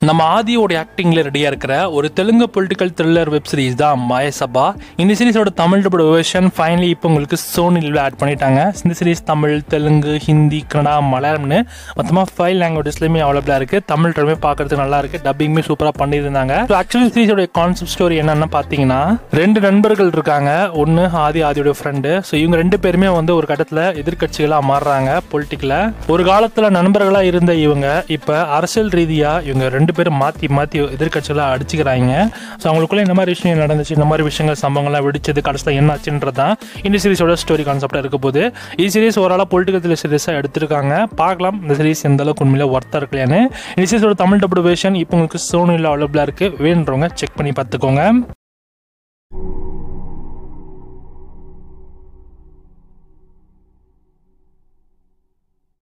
நம்ம ஆதியோட ஆக்டிங்ல ரெடியா இருக்கிற ஒரு Telugu political thriller web series தான் மாயசபா. இந்த சீரிஸோட தமிழ் வெர்ஷன் ஃபைனலி இப்போ உங்களுக்கு சோனில ஆட் பண்ணிட்டாங்க. இந்த சீரிஸ் தமிழ், தெலுங்கு, ஹிந்தி, கன்னடா, மலையாளம்னு மொத்தமாக 5 லாங்குவேஜஸ்லையுமே அவைலபிளாக இருக்குது. தமிழ் ட்ரமே பார்க்கறதுக்கு நல்லா இருக்குது. டப்பிங்குமே சூப்பராக பண்ணியிருந்தாங்க. ஆக்சுவலி சீரிஸோட கான்செப்ட் ஸ்டோரி என்னன்னு பார்த்தீங்கன்னா, 2 நண்பர்கள் இருக்காங்க. ஒன்று ஆதியோட ஃப்ரெண்டு. ஸோ இவங்க 2 பேருமே ஒரு கட்டத்தில் எதிர்கட்சிகளாக மாறுறாங்க பொலிட்டிக்கல. ஒரு காலத்தில் நண்பர்களாக இருந்த இவங்க இப்போ அரசியல் ரீதியாக இவங்க 2 பேரும் மாற்றி எதிர்கட்சிகளாக அடிச்சுக்கிறாங்க. ஸோ அவங்களுக்குள்ள இந்த மாதிரி விஷயம் நடந்துச்சு, இந்த மாதிரி விஷயங்கள் சம்பவங்கள்லாம் வெடிச்சது, கடைசியில் என்ன ஆச்சுன்றதான் இந்த சீரிஸோட ஸ்டோரி கான்செப்டாக இருக்க போது. இந்த சீரிஸ் ஓரளவு பொலிட்டிக்கல் சீரிஸாக எடுத்திருக்காங்க. பார்க்கலாம் இந்த சீரிஸ் எந்த அளவுக்கு உண்மையில ஒர்த்தாக இருக்கலையான்னு. இந்த சீரிஸோட தமிழ் டப்டு வெர்ஷன் இப்போ உங்களுக்கு சோனியில் அவைலபிளாக இருக்குது. வேணுன்றவங்க செக் பண்ணி பார்த்துக்கோங்க.